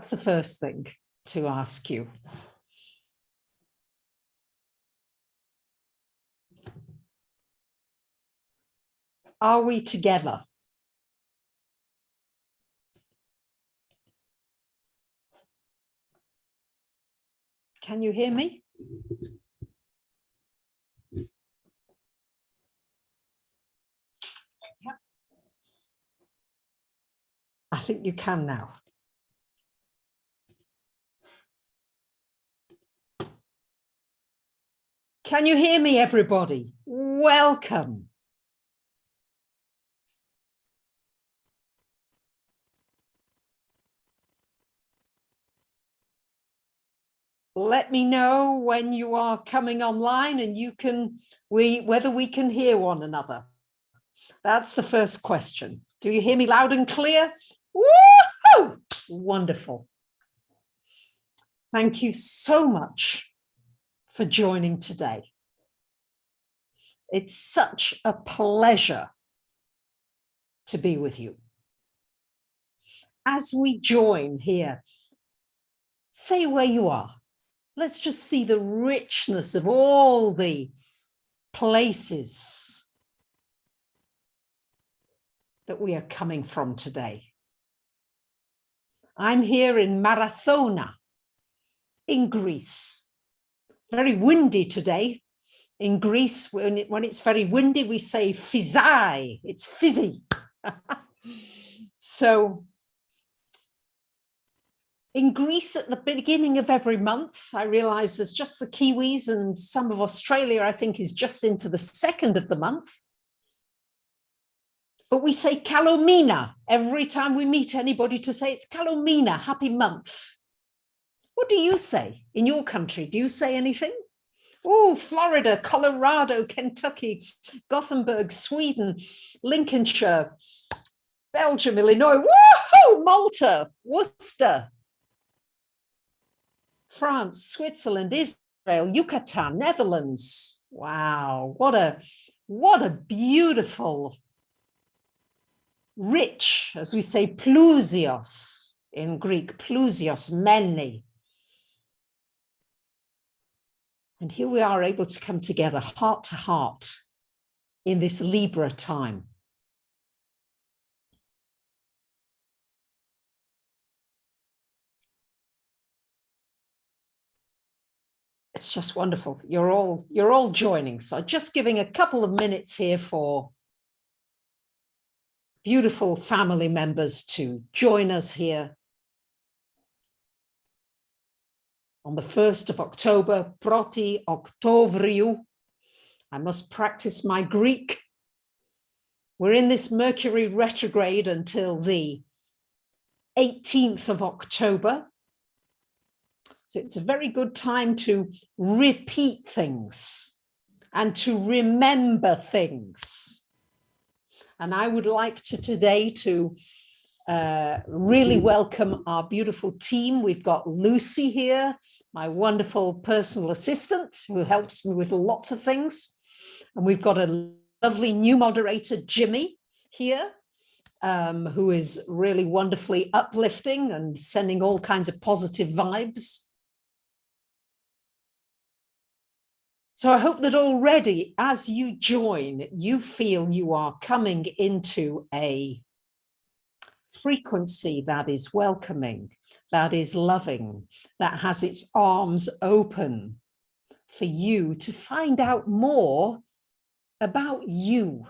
That's the first thing to ask you. Are we together? Can you hear me? I think you can now. Can you hear me, everybody? Welcome. Let me know when you are coming online and whether we can hear one another. That's the first question. Do you hear me loud and clear? Woohoo! Wonderful. Thank you so much for joining today. It's such a pleasure to be with you. As we join here, say where you are. Let's just see the richness of all the places that we are coming from today. I'm here in Marathona, in Greece. Very windy today. In Greece, when it's very windy, we say physai, it's fizzy. So in Greece, at the beginning of every month, I realize there's just the Kiwis, and some of Australia, I think, is just into the second of the month. But we say Kalomina every time we meet anybody, to say it's Kalomina, happy month. What do you say in your country? Do you say anything? Oh, Florida, Colorado, Kentucky, Gothenburg, Sweden, Lincolnshire, Belgium, Illinois, woohoo, Malta, Worcester, France, Switzerland, Israel, Yucatan, Netherlands. Wow, what a beautiful, rich, as we say, plousios in Greek, plousios, many. And here we are able to come together heart to heart in this Libra time. It's just wonderful. You're all joining. So just giving a couple of minutes here for beautiful family members to join us here on the 1st of October, Proti Octovriu. I must practice my Greek. We're in this Mercury retrograde until the 18th of October. So it's a very good time to repeat things and to remember things. And I would like today to really welcome our beautiful team. We've got Lucy here, my wonderful personal assistant, who helps me with lots of things. And we've got a lovely new moderator, Jimmy, here, who is really wonderfully uplifting and sending all kinds of positive vibes. So I hope that already, as you join, you feel you are coming into a frequency that is welcoming, that is loving, that has its arms open for you to find out more about you.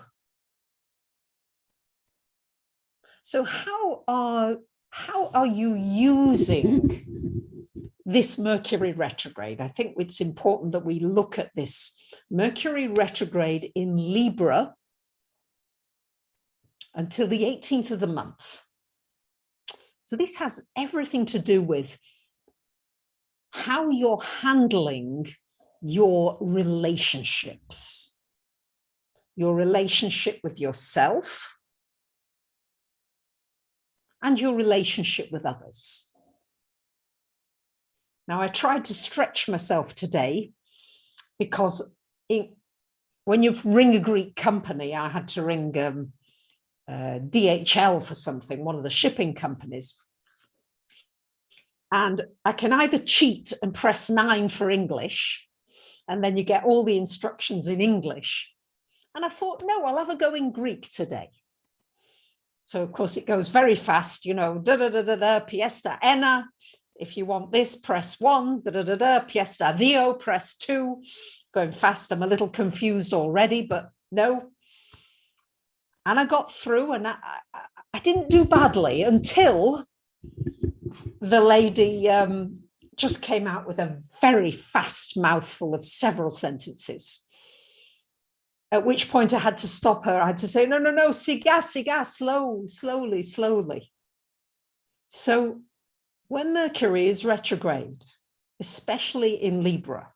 So how are you using this Mercury retrograde? I think it's important that we look at this Mercury retrograde in Libra until the 18th of the month. So this has everything to do with how you're handling your relationships, your relationship with yourself, and your relationship with others. Now, I tried to stretch myself today because when you ring a Greek company, I had to ring DHL for something, one of the shipping companies. And I can either cheat and press 9 for English, and then you get all the instructions in English. And I thought, no, I'll have a go in Greek today. So, of course, it goes very fast, you know, da-da-da-da-da, piesta ena. If you want this, press 1, da-da-da-da, piesta dio, press 2. Going fast, I'm a little confused already, but no. And I got through, and I didn't do badly until the lady just came out with a very fast mouthful of several sentences. At which point I had to stop her. I had to say, no, siga, slowly. So when Mercury is retrograde, especially in Libra,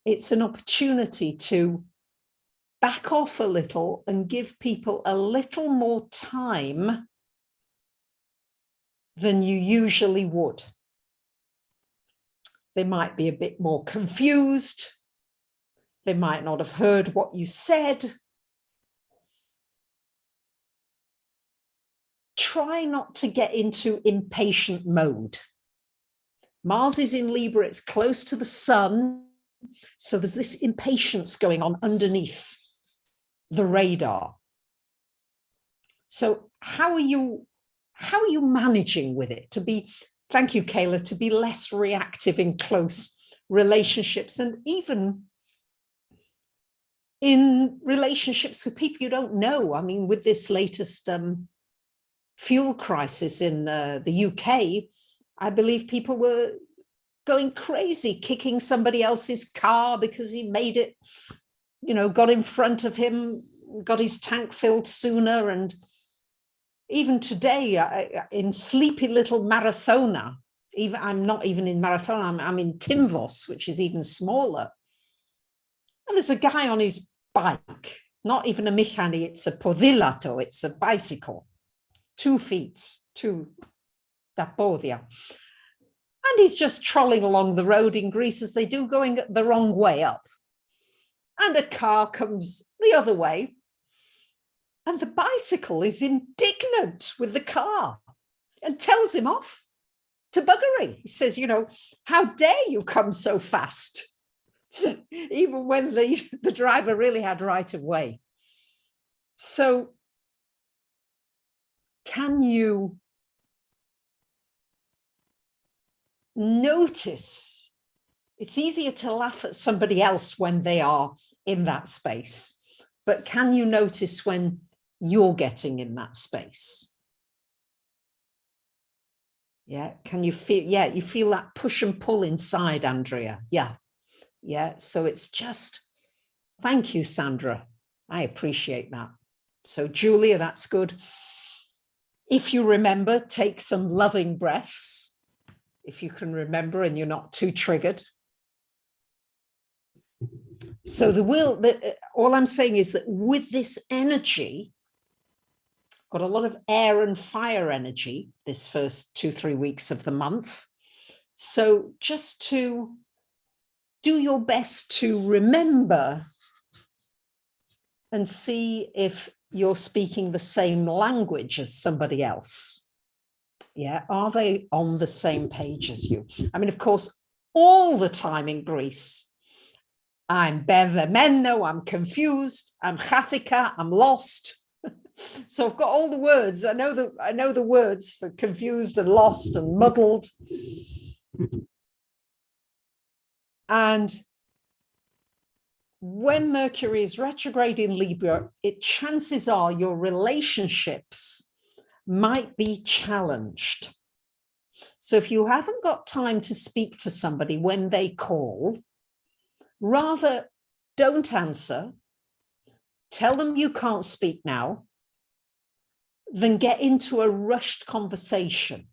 it's an opportunity to back off a little and give people a little more time than you usually would. They might be a bit more confused. They might not have heard what you said. Try not to get into impatient mode. Mars is in Libra, it's close to the sun. So there's this impatience going on underneath the radar. So how are you managing with it to be, thank you, Kayla, to be less reactive in close relationships, and even in relationships with people you don't know? I mean, with this latest fuel crisis in the UK, I believe people were going crazy, kicking somebody else's car because he made it, you know, got in front of him, got his tank filled sooner. And even today, in sleepy little Marathona, even I'm not even in Marathona, I'm in Timvos, which is even smaller. And there's a guy on his bike, not even a mechani, it's a podilato, it's a bicycle, 2 feet, 2 da podia. And he's just trolling along the road in Greece as they do, going the wrong way up. And a car comes the other way. And the bicycle is indignant with the car and tells him off to buggery. He says, you know, how dare you come so fast? Even when the driver really had right of way. So can you notice? It's easier to laugh at somebody else when they are in that space, but can you notice when you're getting in that space? Yeah, can you feel, yeah, you feel that push and pull inside, Andrea? Yeah, so it's just, thank you, Sandra. I appreciate that. So Julia, that's good. If you remember, take some loving breaths, if you can remember and you're not too triggered. So all I'm saying is that with this energy, got a lot of air and fire energy this first 2-3 weeks of the month. So just to do your best to remember and see if you're speaking the same language as somebody else. Yeah, are they on the same page as you? I mean, of course, all the time in Greece, I'm bevemeno, I'm confused, I'm chafika, I'm lost. So I've got all the words. I know the words for confused and lost and muddled. And when Mercury is retrograde in Libra, chances are your relationships might be challenged. So if you haven't got time to speak to somebody when they call, rather don't answer, tell them you can't speak now, than get into a rushed conversation.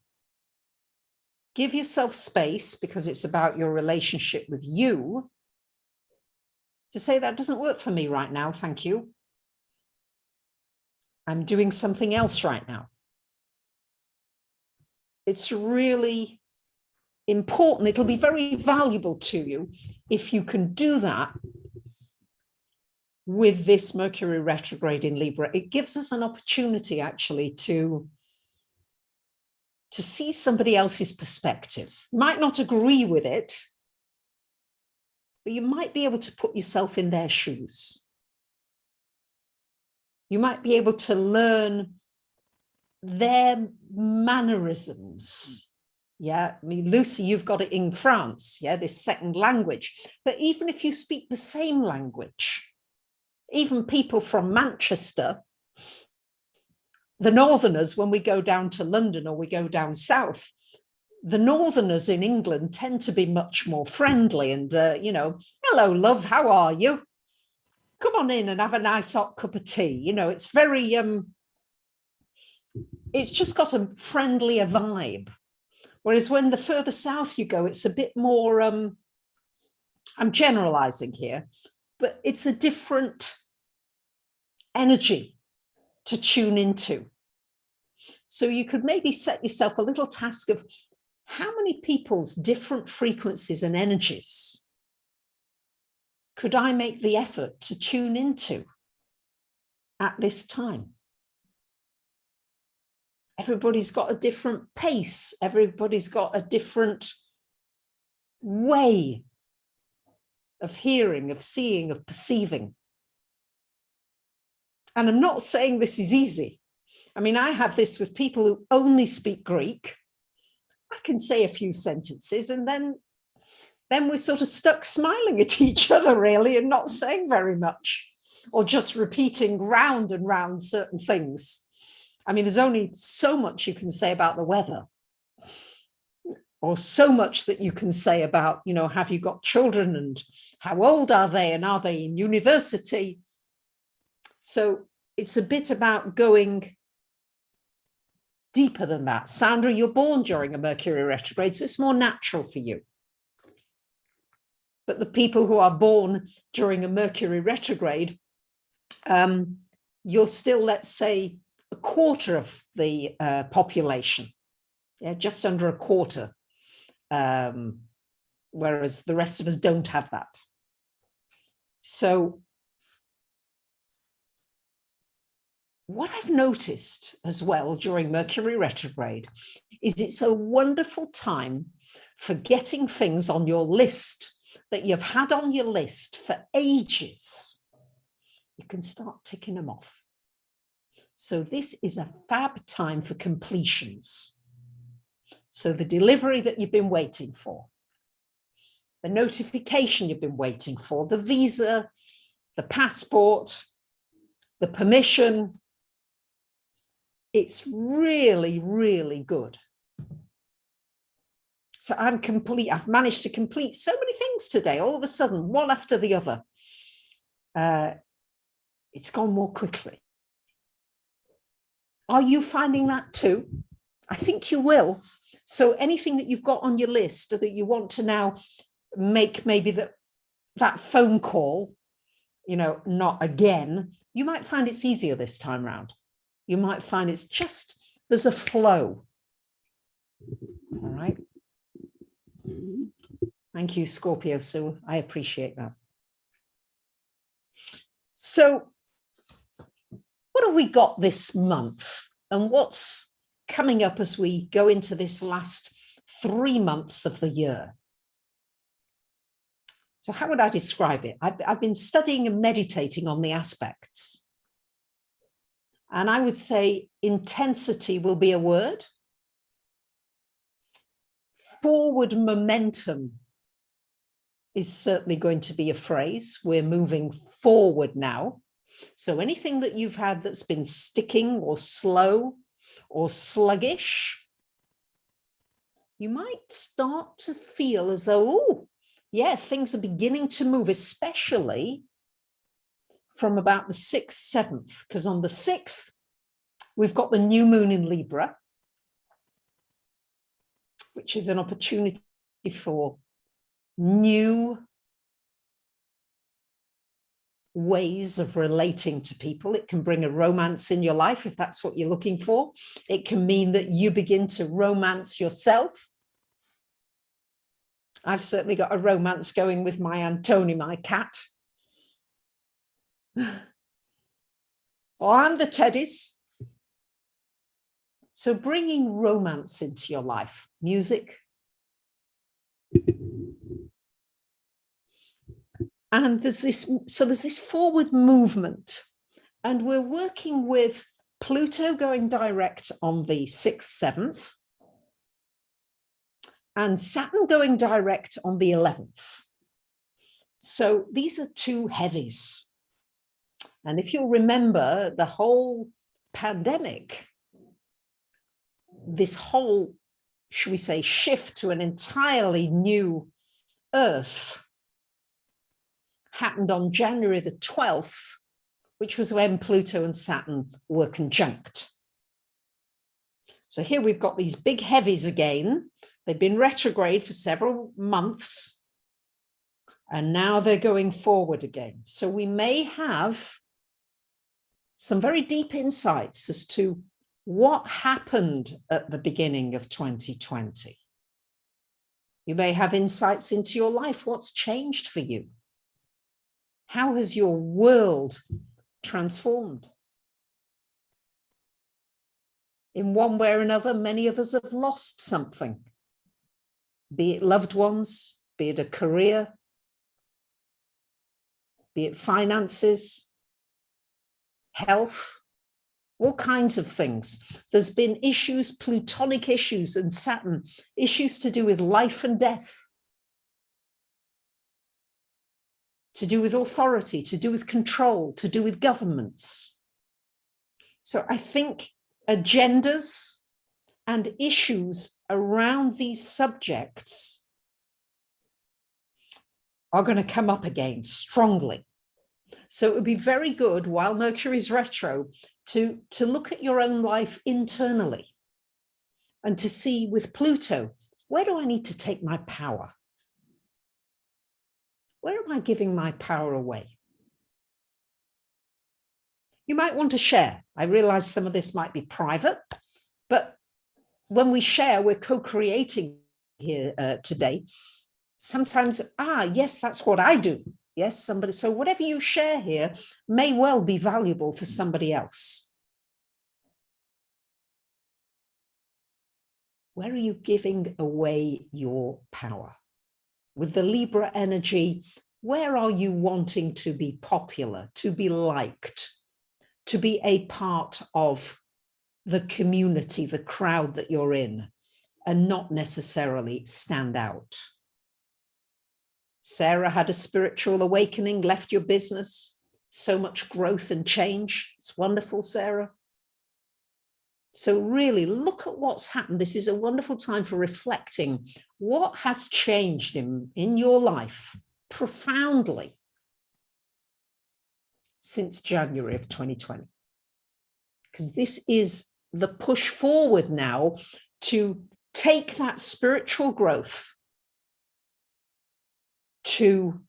Give yourself space, because it's about your relationship with you, to say that doesn't work for me right now, thank you. I'm doing something else right now. It's really important. It'll be very valuable to you if you can do that with this Mercury retrograde in Libra. It gives us an opportunity actually to to see somebody else's perspective. You might not agree with it, but you might be able to put yourself in their shoes. You might be able to learn their mannerisms. Yeah, I mean, Lucy, you've got it in France, yeah, this second language. But even if you speak the same language, even people from Manchester, the Northerners, when we go down to London or we go down south, the Northerners in England tend to be much more friendly and, hello, love, how are you? Come on in and have a nice hot cup of tea. You know, it's very, it's just got a friendlier vibe. Whereas when the further south you go, it's a bit more, I'm generalizing here, but it's a different energy to tune into. So you could maybe set yourself a little task of how many people's different frequencies and energies could I make the effort to tune into at this time? Everybody's got a different pace. Everybody's got a different way of hearing, of seeing, of perceiving. And I'm not saying this is easy. I mean, I have this with people who only speak Greek. I can say a few sentences and then we're sort of stuck smiling at each other, really, and not saying very much, or just repeating round and round certain things. I mean, there's only so much you can say about the weather, or so much that you can say about, you know, have you got children and how old are they and are they in university? So it's a bit about going deeper than that. Sandra, you're born during a Mercury retrograde, so it's more natural for you. But the people who are born during a Mercury retrograde, you're still, let's say, a quarter of the population, yeah, just under a quarter, whereas the rest of us don't have that. So what I've noticed as well during Mercury retrograde is it's a wonderful time for getting things on your list that you've had on your list for ages. You can start ticking them off. So this is a fab time for completions. So the delivery that you've been waiting for, the notification you've been waiting for, the visa, the passport, the permission, it's really, really good. So I'm complete. I've managed to complete so many things today, all of a sudden, one after the other. It's gone more quickly. Are you finding that too? I think you will. So anything that you've got on your list that you want to now make, maybe that phone call, you know, not again, you might find it's easier this time around. You might find it's just, there's a flow. All right. Thank you, Scorpio Sue. I appreciate that. So what have we got this month and what's coming up as we go into this last 3 months of the year? So how would I describe it? I've been studying and meditating on the aspects. And I would say intensity will be a word. Forward momentum is certainly going to be a phrase. We're moving forward now. So anything that you've had that's been sticking or slow or sluggish, you might start to feel as though, oh, yeah, things are beginning to move, especially from about the 6th, 7th, because on the 6th, we've got the new moon in Libra, which is an opportunity for new ways of relating to people. It can bring a romance in your life if that's what you're looking for. It can mean that you begin to romance yourself. I've certainly got a romance going with my Antoni, my cat. Oh, and the teddies. So bringing romance into your life, music. And there's this forward movement, and we're working with Pluto going direct on the 6th, 7th, and Saturn going direct on the 11th. So these are two heavies. And if you'll remember the whole pandemic, this whole, should we say, shift to an entirely new Earth happened on January the 12th, which was when Pluto and Saturn were conjunct. So here we've got these big heavies again. They've been retrograde for several months, and now they're going forward again. So we may have some very deep insights as to what happened at the beginning of 2020. You may have insights into your life. What's changed for you? How has your world transformed? In one way or another, many of us have lost something, be it loved ones, be it a career, be it finances, health, all kinds of things. There's been issues, Plutonic issues and Saturn, issues to do with life and death, to do with authority, to do with control, to do with governments. So I think agendas and issues around these subjects are going to come up again strongly. So it would be very good while Mercury's retro to look at your own life internally and to see with Pluto, where do I need to take my power? Where am I giving my power away? You might want to share. I realize some of this might be private, but when we share, we're co-creating here today. Sometimes, yes, that's what I do. Yes, somebody. So whatever you share here may well be valuable for somebody else. Where are you giving away your power? With the Libra energy, where are you wanting to be popular, to be liked, to be a part of the community, the crowd that you're in, and not necessarily stand out? Sarah had a spiritual awakening, left your business, so much growth and change. It's wonderful, Sarah. So really look at what's happened. This is a wonderful time for reflecting what has changed in your life profoundly since January of 2020. Because this is the push forward now to take that spiritual growth to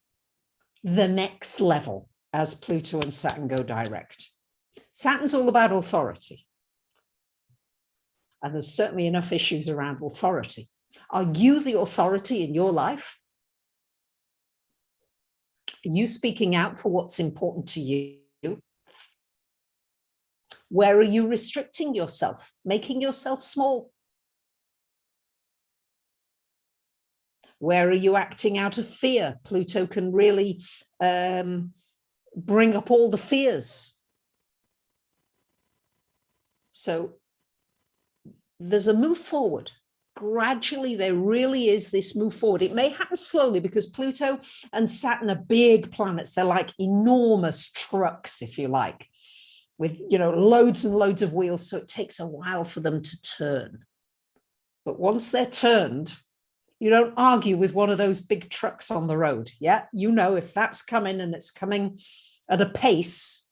the next level as Pluto and Saturn go direct. Saturn's all about authority. And there's certainly enough issues around authority. Are you the authority in your life? Are you speaking out for what's important to you? Where are you restricting yourself, making yourself small? Where are you acting out of fear? Pluto can really bring up all the fears. So there's a move forward. Gradually, there really is this move forward. It may happen slowly because Pluto and Saturn are big planets. They're like enormous trucks, if you like, with, loads and loads of wheels. So it takes a while for them to turn. But once they're turned, you don't argue with one of those big trucks on the road. Yeah, if that's coming and it's coming at a pace,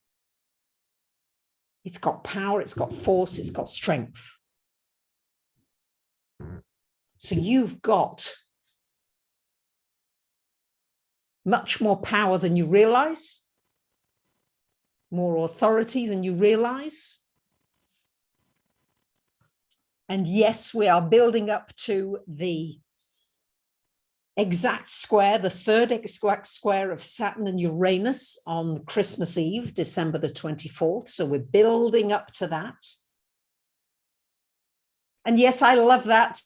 it's got power, it's got force, it's got strength. So you've got much more power than you realize, more authority than you realize. And yes, we are building up to the exact square, the third exact square of Saturn and Uranus on Christmas Eve, December the 24th. So we're building up to that. And yes, I love that.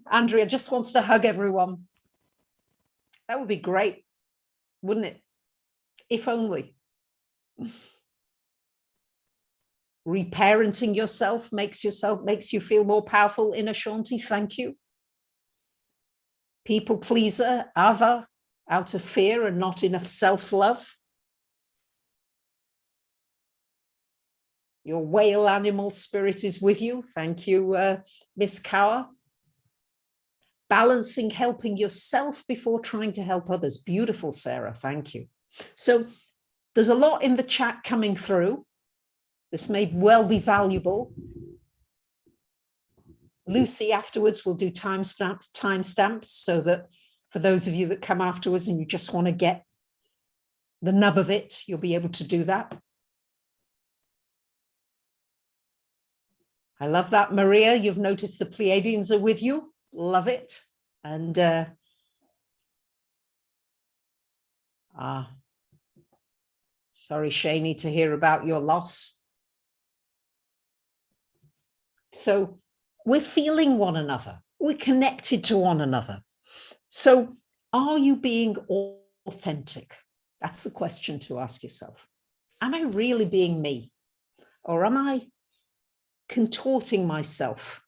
Andrea just wants to hug everyone. That would be great, wouldn't it? If only. Reparenting yourself makes you feel more powerful. Inner Shanti, thank you. People pleaser, Ava, out of fear and not enough self-love. Your whale animal spirit is with you. Thank you, Miss Kaur. Balancing, helping yourself before trying to help others. Beautiful, Sarah. Thank you. So there's a lot in the chat coming through. This may well be valuable. Lucy afterwards will do timestamps so that for those of you that come afterwards and you just want to get the nub of it, you'll be able to do that. I love that, Maria. You've noticed the Pleiadians are with you. Love it. And sorry, Shani, to hear about your loss. So we're feeling one another. We're connected to one another. So are you being authentic? That's the question to ask yourself. Am I really being me? Or am I contorting myself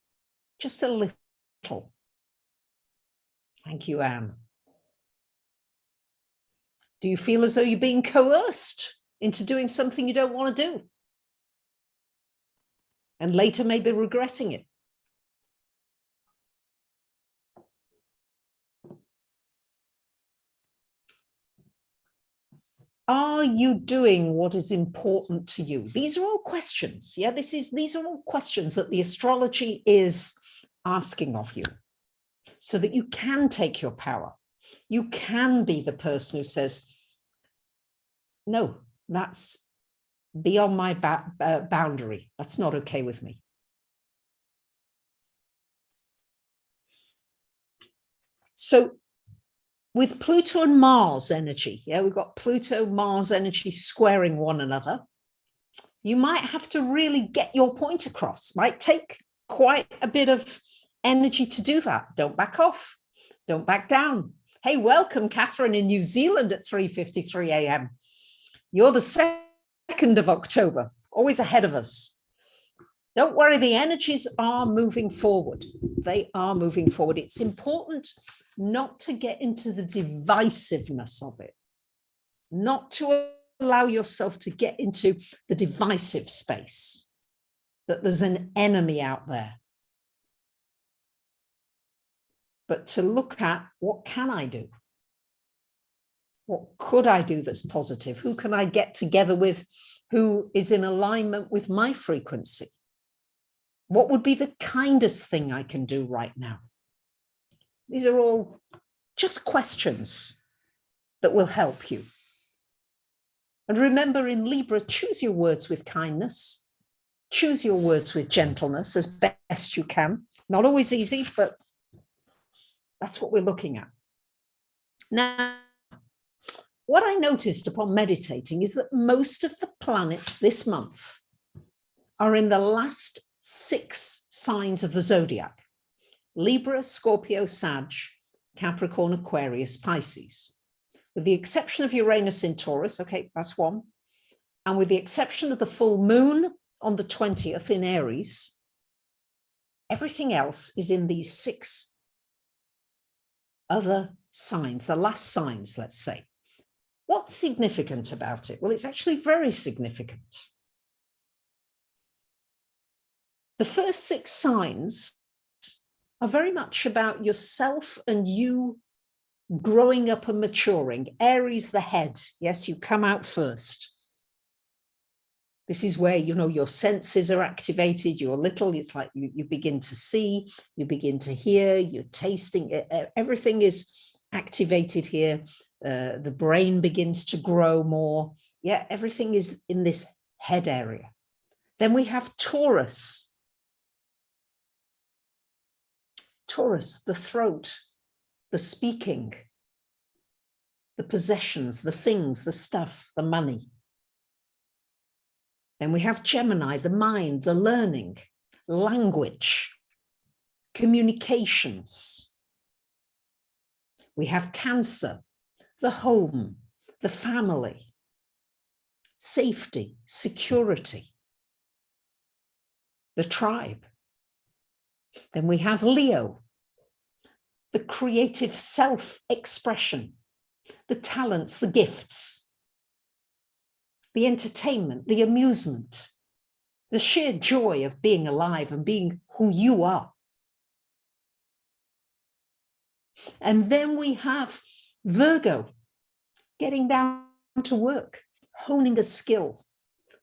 just a little? Thank you, Anne. Do you feel as though you're being coerced into doing something you don't want to do? And later maybe regretting it. Are you doing what is important to you? These are all questions. Yeah, these are all questions that the astrology is asking of you so that you can take your power. You can be the person who says, no, that's beyond my boundary. That's not okay with me. So with Pluto and Mars energy, yeah, we've got Pluto, Mars energy squaring one another. You might have to really get your point across. Might take quite a bit of energy to do that. Don't back off. Don't back down. Hey, welcome, Catherine in New Zealand at 3:53 a.m. You're the 2nd of October, always ahead of us. Don't worry, the energies are moving forward. They are moving forward. It's important not to get into the divisiveness of it, not to allow yourself to get into the divisive space, that there's an enemy out there. But to look at, what can I do? What could I do that's positive? Who can I get together with who is in alignment with my frequency? What would be the kindest thing I can do right now? These are all just questions that will help you. And remember, in Libra, choose your words with kindness. Choose your words with gentleness as best you can. Not always easy, but that's what we're looking at. Now, what I noticed upon meditating is that most of the planets this month are in the last 6 signs of the zodiac: Libra, Scorpio, Sag, Capricorn, Aquarius, Pisces. With the exception of Uranus in Taurus, okay, that's one. And with the exception of the full moon on the 20th in Aries, everything else is in these 6 other signs, the last signs, let's say. What's significant about it? Well, it's actually very significant. The first 6 signs are very much about yourself and you growing up and maturing. Aries, the head. Yes, you come out first. This is where, you know, your senses are activated. You're little. It's like you begin to see, you begin to hear, you're tasting. Everything is activated here. The brain begins to grow more. Yeah, everything is in this head area. Then we have Taurus. Taurus, the throat, the speaking, the possessions, the things, the stuff, the money. Then we have Gemini, the mind, the learning, language, communications. We have Cancer, the home, the family, safety, security, the tribe. Then we have Leo, the creative self-expression, the talents, the gifts, the entertainment, the amusement, the sheer joy of being alive and being who you are. And then we have Virgo, getting down to work, honing a skill,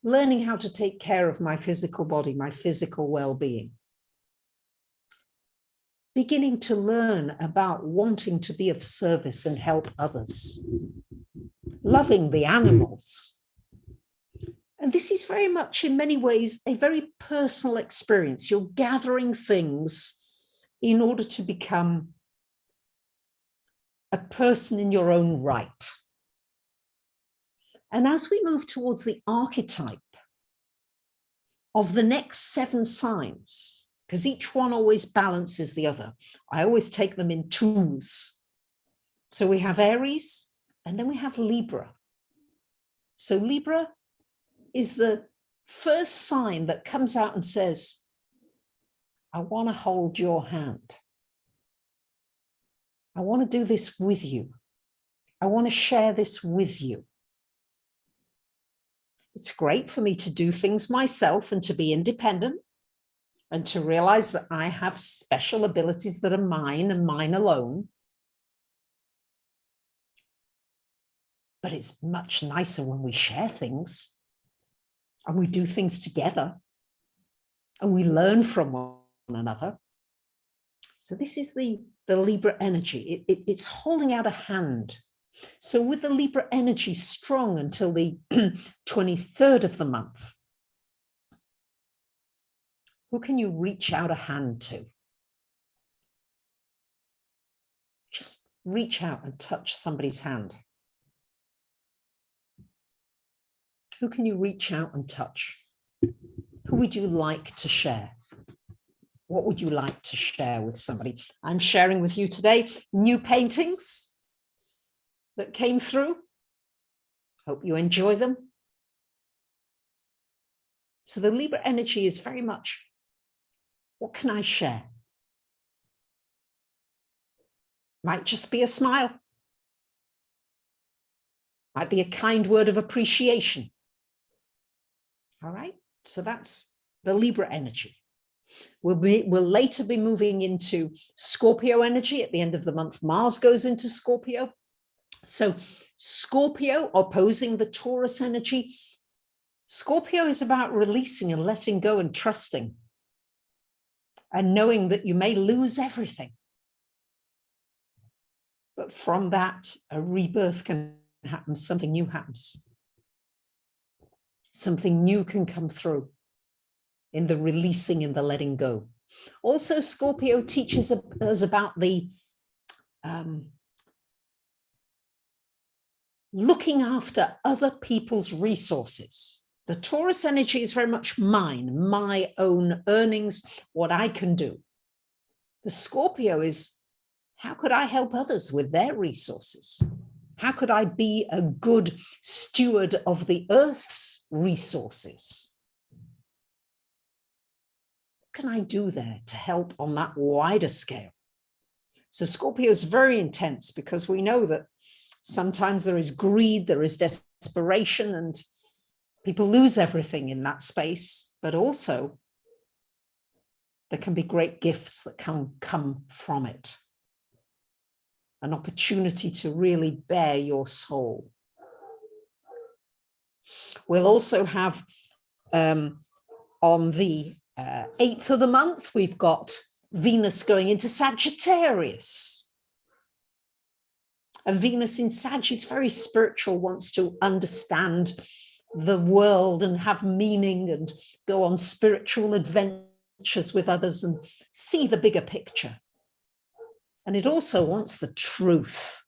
learning how to take care of my physical body, my physical well-being. Beginning to learn about wanting to be of service and help others, loving the animals. And this is very much, in many ways, a very personal experience. You're gathering things in order to become a person in your own right. And as we move towards the archetype of the next 7 signs, because each one always balances the other, I always take them in twos. So we have Aries, and then we have Libra. So Libra is the first sign that comes out and says, I want to hold your hand. I want to do this with you. I want to share this with you. It's great for me to do things myself and to be independent and to realize that I have special abilities that are mine and mine alone. But it's much nicer when we share things and we do things together and we learn from one another. So this is the Libra energy. It's holding out a hand. So with the Libra energy strong until the 23rd of the month, who can you reach out a hand to? Just reach out and touch somebody's hand. Who can you reach out and touch? Who would you like to share? What would you like to share with somebody? I'm sharing with you today new paintings that came through. Hope you enjoy them. So the Libra energy is very much, what can I share? Might just be a smile. Might be a kind word of appreciation. All right, so that's the Libra energy. We'll later be moving into Scorpio energy at the end of the month. Mars goes into Scorpio. So Scorpio opposing the Taurus energy. Scorpio is about releasing and letting go and trusting and knowing that you may lose everything. But from that, a rebirth can happen, something new happens. Something new can come through in the releasing and the letting go. Also, Scorpio teaches us about the looking after other people's resources. The Taurus energy is very much mine, my own earnings, what I can do. The Scorpio is, how could I help others with their resources? How could I be a good steward of the Earth's resources? What can I do there to help on that wider scale? So Scorpio is very intense because we know that sometimes there is greed, there is desperation, and people lose everything in that space, but also there can be great gifts that can come from it. An opportunity to really bear your soul. We'll also have on the 8th of the month, we've got Venus going into Sagittarius. And Venus in Sag is very spiritual, wants to understand the world and have meaning and go on spiritual adventures with others and see the bigger picture. And it also wants the truth.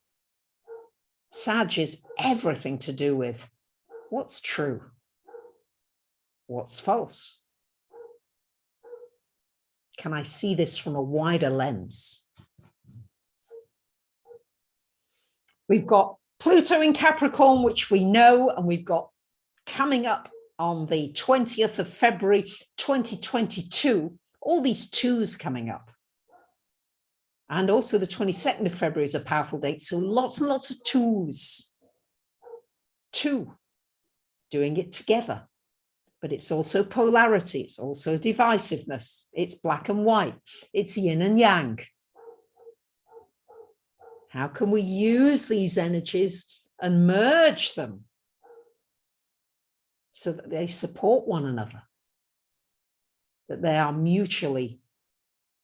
Sag is everything to do with what's true, what's false. can I see this from a wider lens? We've got Pluto in Capricorn, which we know, and we've got coming up on the 20th of February, 2022, all these twos coming up. And also the 22nd of February is a powerful date. So lots and lots of twos. Two, doing it together. But it's also polarity. It's also divisiveness. It's black and white. It's yin and yang. How can we use these energies and merge them so that they support one another, that they are mutually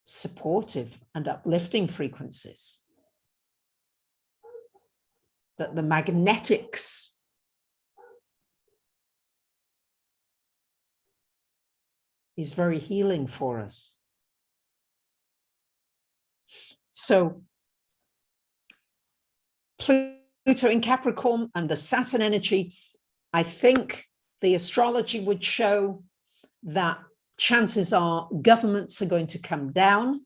supportive and uplifting frequencies, that the magnetics is very healing for us. So Pluto in Capricorn and the Saturn energy, I think the astrology would show that chances are governments are going to come down,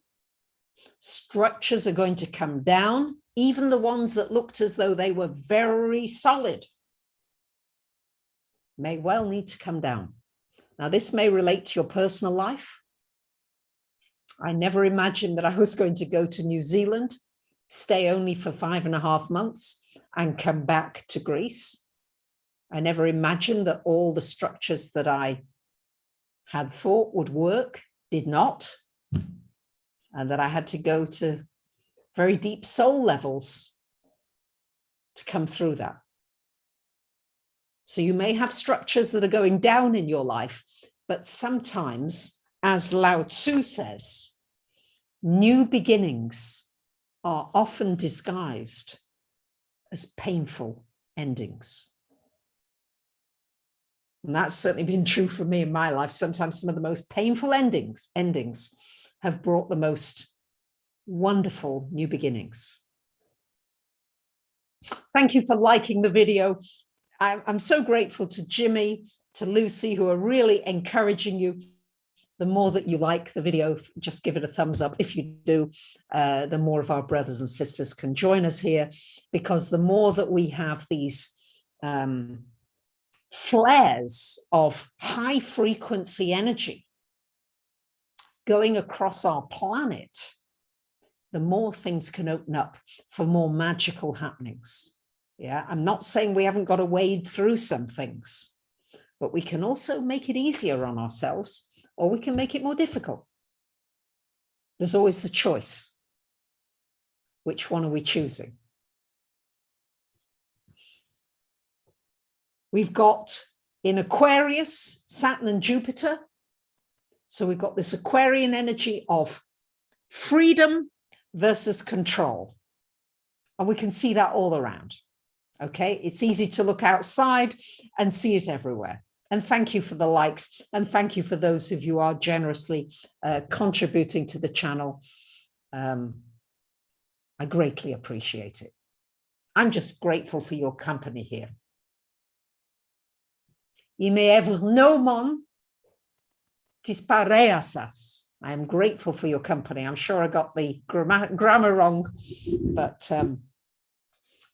structures are going to come down, even the ones that looked as though they were very solid may well need to come down. Now, this may relate to your personal life. I never imagined that I was going to go to New Zealand, stay only for 5.5 months and come back to Greece. I never imagined that all the structures that I had thought would work did not, and that I had to go to very deep soul levels to come through that. So you may have structures that are going down in your life, but sometimes, as Lao Tzu says, new beginnings are often disguised as painful endings. And that's certainly been true for me in my life. Sometimes some of the most painful endings have brought the most wonderful new beginnings. Thank you for liking the video. I'm so grateful to Jimmy, to Lucy, who are really encouraging you. The more that you like the video, just give it a thumbs up. If you do, the more of our brothers and sisters can join us here, because the more that we have these flares of high frequency energy going across our planet, the more things can open up for more magical happenings. Yeah, I'm not saying we haven't got to wade through some things, but we can also make it easier on ourselves, or we can make it more difficult. There's always the choice. Which one are we choosing? We've got in Aquarius, Saturn and Jupiter. So we've got this Aquarian energy of freedom versus control. And we can see that all around. Okay, it's easy to look outside and see it everywhere. And thank you for the likes, and thank you for those of you who are generously contributing to the channel. I greatly appreciate it. I'm just grateful for your company here. I am grateful for your company. I'm sure I got the grammar wrong, but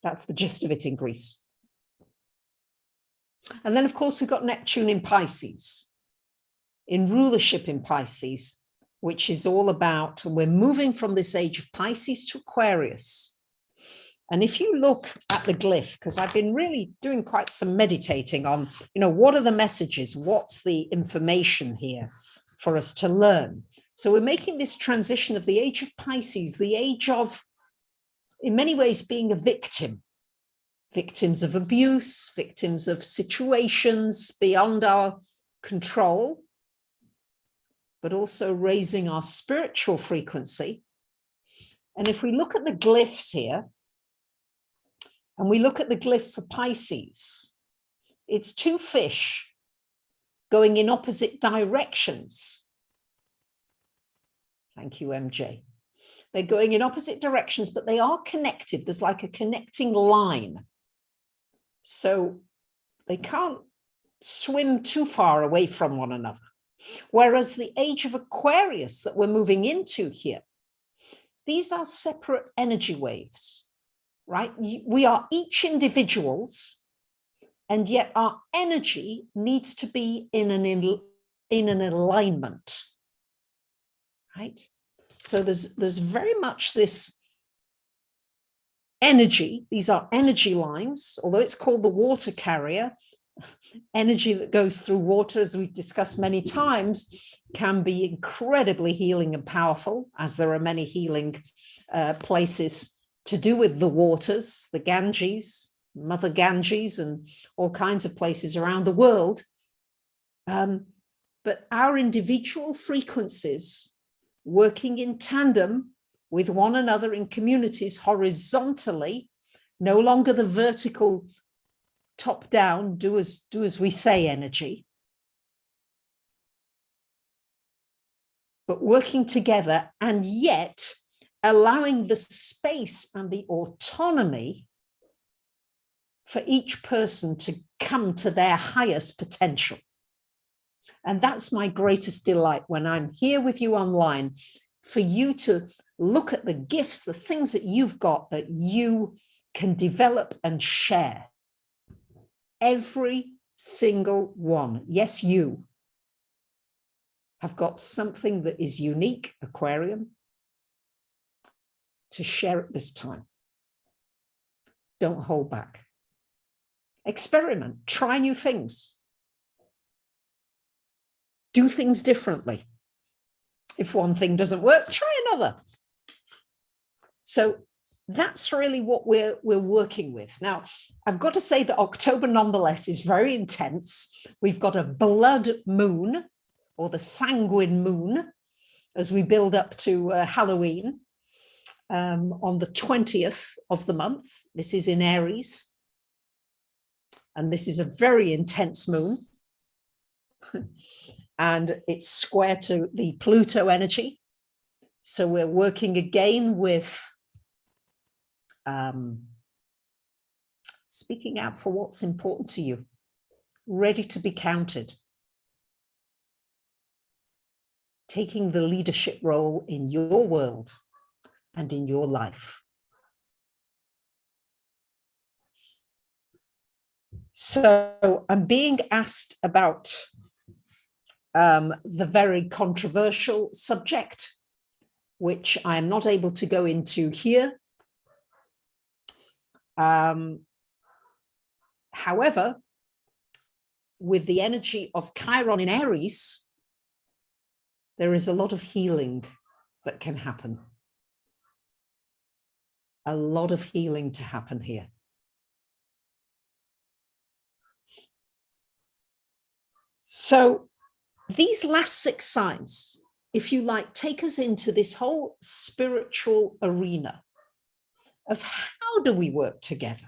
that's the gist of it in Greece. And then, of course, we've got Neptune in Pisces, in rulership in Pisces, which is all about, we're moving from this age of Pisces to Aquarius. And if you look at the glyph, because I've been really doing quite some meditating on, what are the messages? What's the information here for us to learn? So we're making this transition of the age of Pisces, the age of, in many ways, being a victim. Victims of abuse, victims of situations beyond our control, but also raising our spiritual frequency. And if we look at the glyphs here, and we look at the glyph for Pisces, it's two fish going in opposite directions. Thank you, MJ. They're going in opposite directions, but they are connected. There's like a connecting line. So they can't swim too far away from one another. Whereas the age of Aquarius that we're moving into here, these are separate energy waves, right? We are each individuals, and yet our energy needs to be in an alignment, right? So there's very much this energy. These are energy lines, although it's called the water carrier. Energy that goes through water, as we've discussed many times, can be incredibly healing and powerful, as there are many healing places to do with the waters, the Ganges, Mother Ganges, and all kinds of places around the world. But our individual frequencies working in tandem with one another in communities horizontally, no longer the vertical top down, do as we say energy, but working together, and yet allowing the space and the autonomy for each person to come to their highest potential. And that's my greatest delight when I'm here with you online, for you to look at the gifts, the things that you've got that you can develop and share. Every single one, yes, you have got something that is unique, Aquarian, to share at this time. Don't hold back. Experiment, try new things. Do things differently. If one thing doesn't work, try another. So that's really what we're working with. Now, I've got to say that October nonetheless is very intense. We've got a blood moon, or the sanguine moon, as we build up to Halloween on the 20th of the month. This is in Aries. And this is a very intense moon. And it's square to the Pluto energy. So we're working again with speaking out for what's important to you, ready to be counted, taking the leadership role in your world and in your life. So I'm being asked about the very controversial subject, which I am not able to go into here. However, with the energy of Chiron in Aries, there is a lot of healing that can happen. A lot of healing to happen here. So these last 6 signs, if you like, take us into this whole spiritual arena of how do we work together?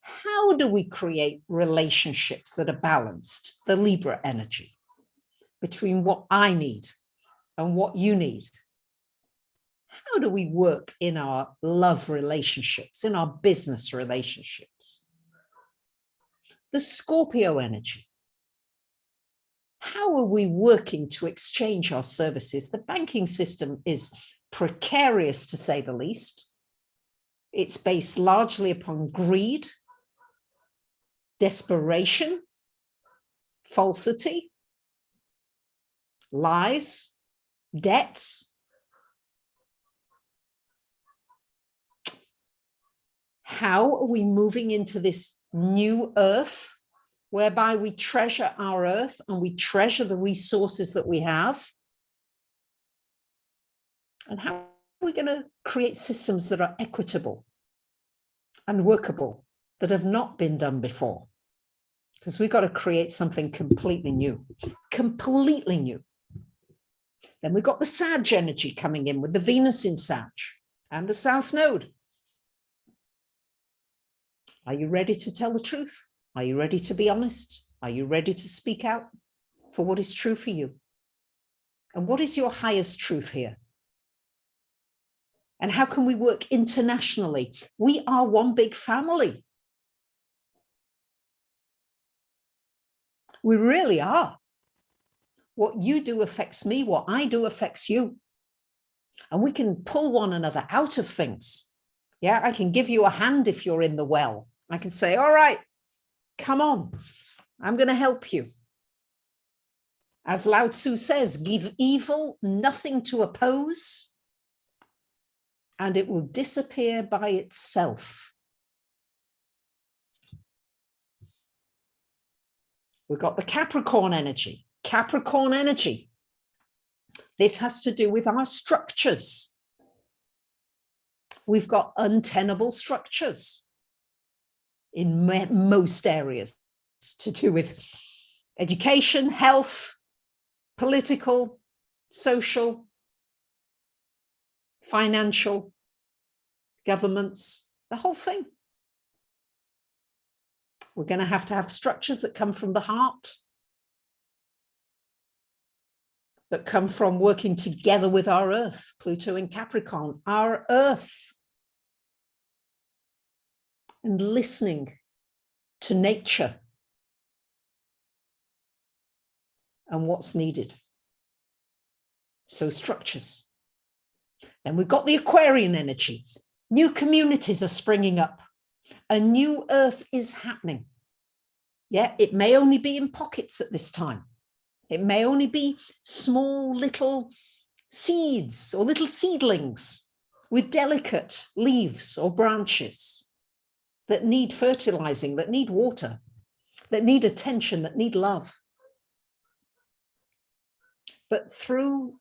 How do we create relationships that are balanced, the Libra energy, between what I need and what you need? How do we work in our love relationships, in our business relationships? The Scorpio energy. How are we working to exchange our services? The banking system is precarious, to say the least. It's based largely upon greed, desperation, falsity, lies, debts. How are we moving into this new earth, whereby we treasure our earth and we treasure the resources that we have? And how are we going to create systems that are equitable and workable, that have not been done before? Because we've got to create something completely new, completely new. Then we've got the Sag energy coming in with the Venus in Sag and the South Node. Are you ready to tell the truth? Are you ready to be honest? Are you ready to speak out for what is true for you? And what is your highest truth here? And how can we work internationally? We are one big family. We really are. What you do affects me. What I do affects you. And we can pull one another out of things. Yeah, I can give you a hand if you're in the well. I can say, all right, come on, I'm going to help you. As Lao Tzu says, give evil nothing to oppose, and it will disappear by itself. We've got the Capricorn energy. Capricorn energy. This has to do with our structures. We've got untenable structures in most areas to do with education, health, political, social, financial, governments, the whole thing. We're going to have structures that come from the heart, that come from working together with our earth, Pluto in Capricorn, our earth, and listening to nature and what's needed. So structures. Then we've got the Aquarian energy. New communities are springing up. A new earth is happening. Yeah, it may only be in pockets at this time. It may only be small little seeds or little seedlings with delicate leaves or branches that need fertilizing, that need water, that need attention, that need love. But through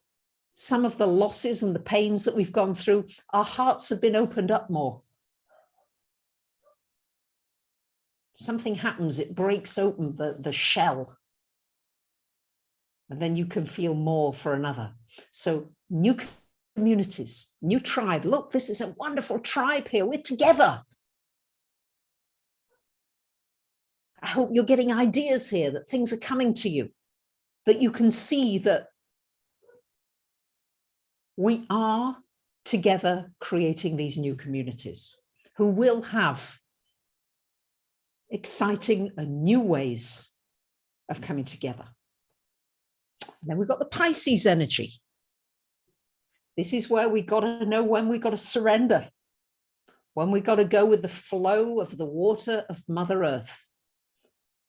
some of the losses and the pains that we've gone through, our hearts have been opened up more. Something happens, it breaks open the shell. And then you can feel more for another. So new communities, new tribe. Look, this is a wonderful tribe here. We're together. I hope you're getting ideas here, that things are coming to you, that you can see that we are together creating these new communities who will have exciting and new ways of coming together. And then we've got the Pisces energy. This is where we got to know when we got to surrender, when we got to go with the flow of the water of Mother Earth,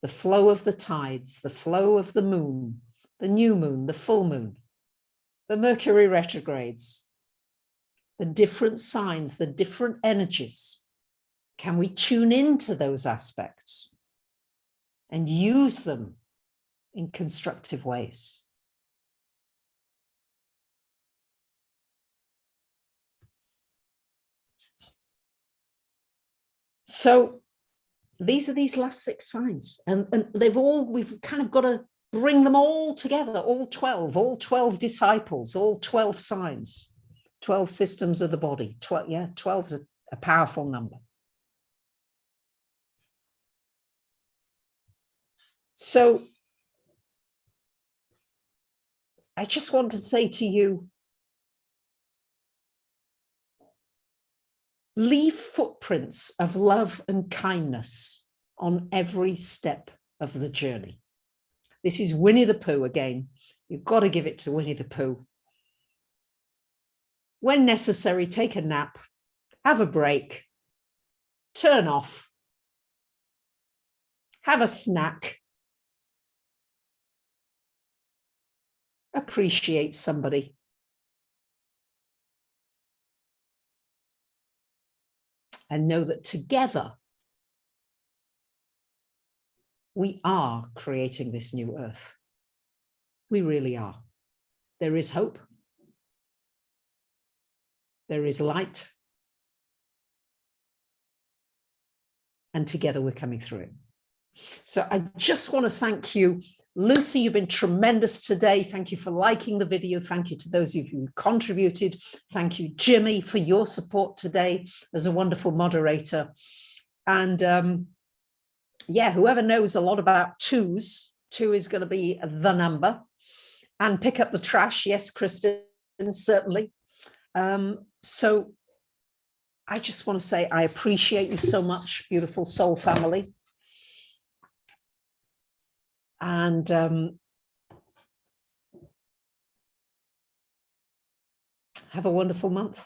the flow of the tides, the flow of the moon, the new moon, the full moon, the Mercury retrogrades, the different signs, the different energies. Can we tune into those aspects and use them in constructive ways? So these are these last 6 signs, and we've kind of got to bring them all together, all 12 disciples, all 12 signs, 12 systems of the body. 12 is a powerful number. So I just want to say to you, leave footprints of love and kindness on every step of the journey. This is Winnie the Pooh again. You've got to give it to Winnie the Pooh. When necessary, take a nap, have a break, turn off, have a snack, appreciate somebody. And know that together we are creating this new earth. We really are. There is hope. There is light. And together we're coming through it. So I just want to thank you. Lucy, you've been tremendous today. Thank you for liking the video. Thank you to those of you who contributed. Thank you, Jimmy, for your support today as a wonderful moderator. And yeah, whoever knows a lot about 2s, 2 is going to be the number. And pick up the trash. Yes, Kristen, certainly. So I just want to say I appreciate you so much, beautiful soul family. And Have a wonderful month.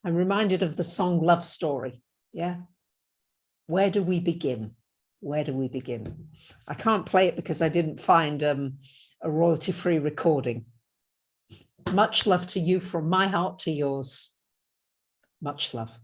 I'm reminded of the song Love Story. Yeah. Where do we begin? Where do we begin? I can't play it because I didn't find a royalty-free recording. Much love to you from my heart to yours. Much love.